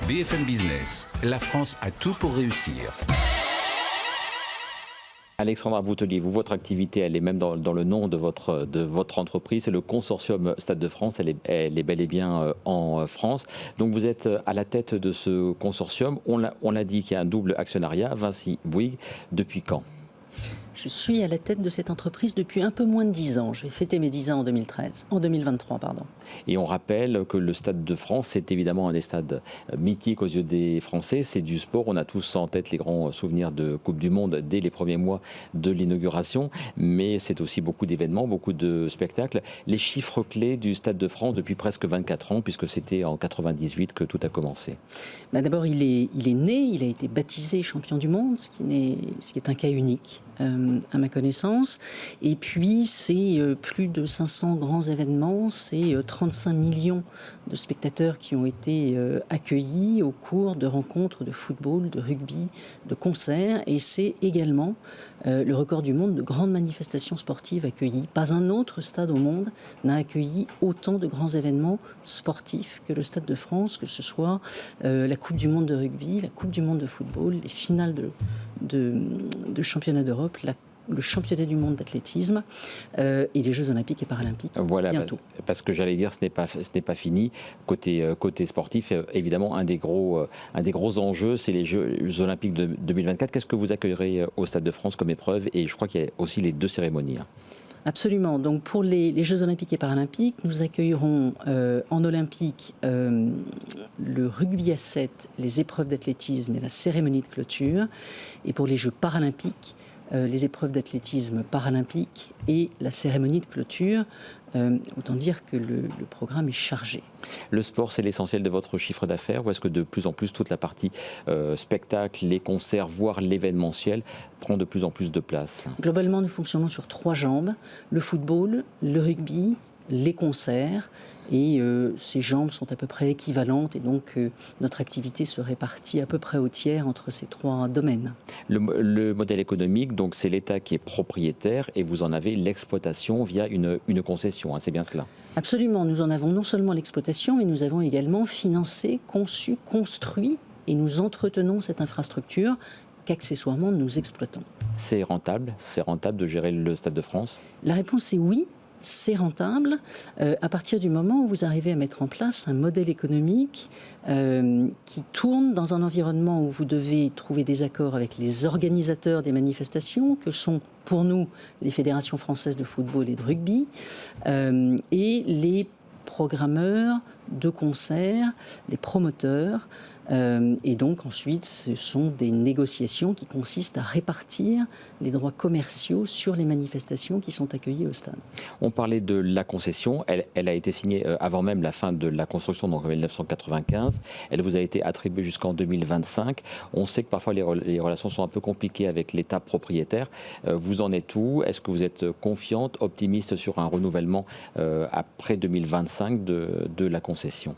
BFM Business, la France a tout pour réussir. Alexandra Boutelier, vous, votre activité, elle est même dans le nom de votre entreprise, c'est le consortium Stade de France, elle est bel et bien en France. Donc vous êtes à la tête de ce consortium, on l'a dit qu'il y a un double actionnariat, Vinci Bouygues, depuis quand ? Je suis à la tête de cette entreprise depuis un peu moins de 10 ans. Je vais fêter mes 10 ans en 2023. Et on rappelle que le Stade de France, c'est évidemment un des stades mythiques aux yeux des Français. C'est du sport. On a tous en tête les grands souvenirs de Coupe du Monde dès les premiers mois de l'inauguration. Mais c'est aussi beaucoup d'événements, beaucoup de spectacles. Les chiffres clés du Stade de France depuis presque 24 ans, puisque c'était en 98 que tout a commencé. D'abord, il est né, il a été baptisé champion du monde, ce qui est un cas unique. À ma connaissance. Et puis, c'est plus de 500 grands événements, c'est 35 millions de spectateurs qui ont été accueillis au cours de rencontres de football, de rugby, de concerts. Et c'est également le record du monde de grandes manifestations sportives accueillies. Pas un autre stade au monde n'a accueilli autant de grands événements sportifs que le Stade de France, que ce soit la Coupe du monde de rugby, la Coupe du monde de football, les finales de championnat d'Europe, le championnat du monde d'athlétisme et les Jeux olympiques et paralympiques bientôt. Parce que j'allais dire, ce n'est pas fini. Côté sportif, évidemment, un des gros enjeux, c'est les Jeux olympiques de 2024. Qu'est-ce que vous accueillerez au Stade de France comme épreuve ? Et je crois qu'il y a aussi les 2 cérémonies. Absolument. Donc pour les Jeux olympiques et paralympiques, nous accueillerons en olympique le rugby à 7, les épreuves d'athlétisme et la cérémonie de clôture. Et pour les Jeux paralympiques, les épreuves d'athlétisme paralympique et la cérémonie de clôture. Autant dire que le programme est chargé. Le sport, c'est l'essentiel de votre chiffre d'affaires, ou est-ce que de plus en plus toute la partie spectacle, les concerts, voire l'événementiel prend de plus en plus de place ? Globalement, nous fonctionnons sur 3 jambes, le football, le rugby, les concerts. Et ces jambes sont à peu près équivalentes et donc notre activité se répartit à peu près au tiers entre ces 3 domaines. Le modèle économique, donc c'est l'État qui est propriétaire et vous en avez l'exploitation via une concession, c'est bien cela ? Absolument, nous en avons non seulement l'exploitation, mais nous avons également financé, conçu, construit et nous entretenons cette infrastructure qu'accessoirement nous exploitons. C'est rentable de gérer le Stade de France ? La réponse est oui. C'est rentable à partir du moment où vous arrivez à mettre en place un modèle économique qui tourne dans un environnement où vous devez trouver des accords avec les organisateurs des manifestations, que sont pour nous les fédérations françaises de football et de rugby, et les programmeurs de concerts, les promoteurs. Et donc ensuite, ce sont des négociations qui consistent à répartir les droits commerciaux sur les manifestations qui sont accueillies au stade. On parlait de la concession, elle a été signée avant même la fin de la construction, donc en 1995. Elle vous a été attribuée jusqu'en 2025. On sait que parfois les relations sont un peu compliquées avec l'État propriétaire. Vous en êtes où ? Est-ce que vous êtes confiante, optimiste sur un renouvellement après 2025 de la concession ?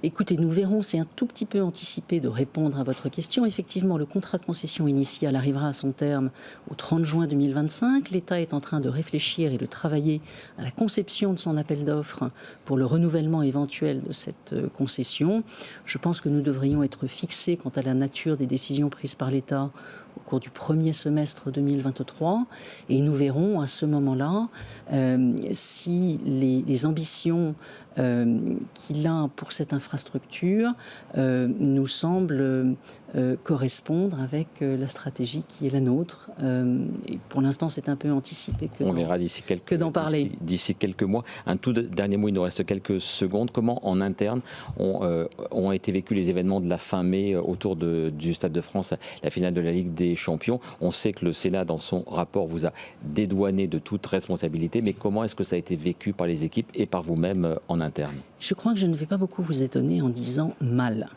Écoutez, nous verrons, c'est un tout petit peu anticipé de répondre à votre question. Effectivement, le contrat de concession initial arrivera à son terme au 30 juin 2025. L'État est en train de réfléchir et de travailler à la conception de son appel d'offres pour le renouvellement éventuel de cette concession. Je pense que nous devrions être fixés quant à la nature des décisions prises par l'État au cours du premier semestre 2023 et nous verrons à ce moment-là si les ambitions qu'il a pour cette infrastructure nous semblent correspondre avec la stratégie qui est la nôtre. Et pour l'instant, c'est un peu anticipé on verra que d'en parler. D'ici quelques mois. Un tout dernier mot, il nous reste quelques secondes. Comment, en interne, ont été vécus les événements de la fin mai autour du Stade de France, la finale de la Ligue des Champions ? On sait que le Sénat, dans son rapport, vous a dédouané de toute responsabilité, mais comment est-ce que ça a été vécu par les équipes et par vous-même en interne ? Je crois que je ne vais pas beaucoup vous étonner en disant mal.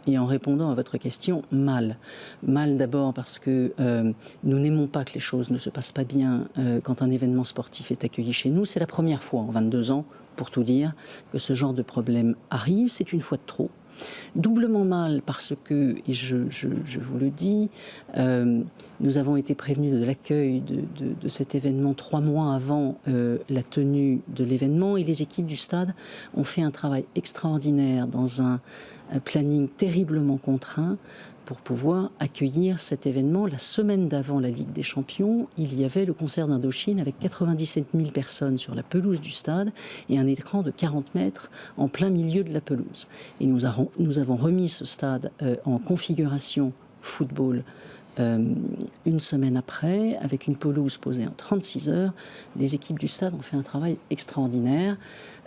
Et en répondant à votre question, mal. Mal d'abord parce que nous n'aimons pas que les choses ne se passent pas bien quand un événement sportif est accueilli chez nous. C'est la première fois en 22 ans, pour tout dire, que ce genre de problème arrive. C'est une fois de trop. Doublement mal parce que, et je vous le dis, nous avons été prévenus de l'accueil de cet événement 3 mois avant la tenue de l'événement et les équipes du stade ont fait un travail extraordinaire dans un planning terriblement contraint pour pouvoir accueillir cet événement. La semaine d'avant la Ligue des Champions, il y avait le concert d'Indochine avec 97 000 personnes sur la pelouse du stade et un écran de 40 mètres en plein milieu de la pelouse. Et nous avons remis ce stade en configuration football une semaine après, avec une pelouse posée en 36 heures. Les équipes du stade ont fait un travail extraordinaire.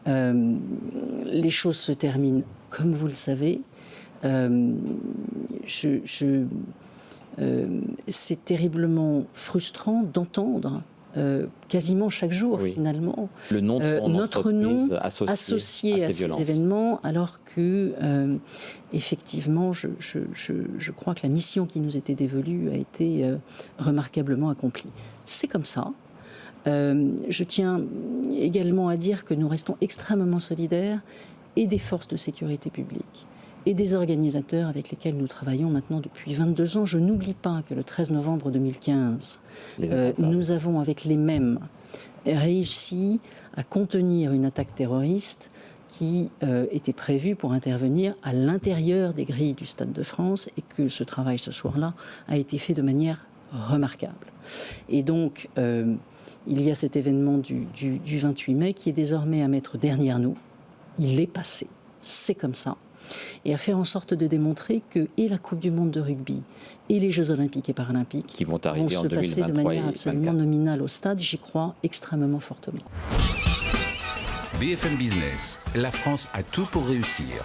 Les choses se terminent comme vous le savez. C'est terriblement frustrant d'entendre quasiment chaque jour, finalement, le nom de notre nom associé à ces événements, alors que, effectivement, je crois que la mission qui nous était dévolue a été remarquablement accomplie. C'est comme ça. Je tiens également à dire que nous restons extrêmement solidaires et des forces de sécurité publique et des organisateurs avec lesquels nous travaillons maintenant depuis 22 ans. Je n'oublie pas que le 13 novembre 2015, nous avons avec les mêmes réussi à contenir une attaque terroriste qui était prévue pour intervenir à l'intérieur des grilles du Stade de France et que ce travail ce soir-là a été fait de manière remarquable. Et donc, il y a cet événement du 28 mai qui est désormais à mettre derrière nous. Il est passé, c'est comme ça. Et à faire en sorte de démontrer que et la Coupe du Monde de rugby et les Jeux Olympiques et Paralympiques qui vont arriver se passer de manière absolument nominale au stade. J'y crois extrêmement fortement. BFM Business, la France a tout pour réussir.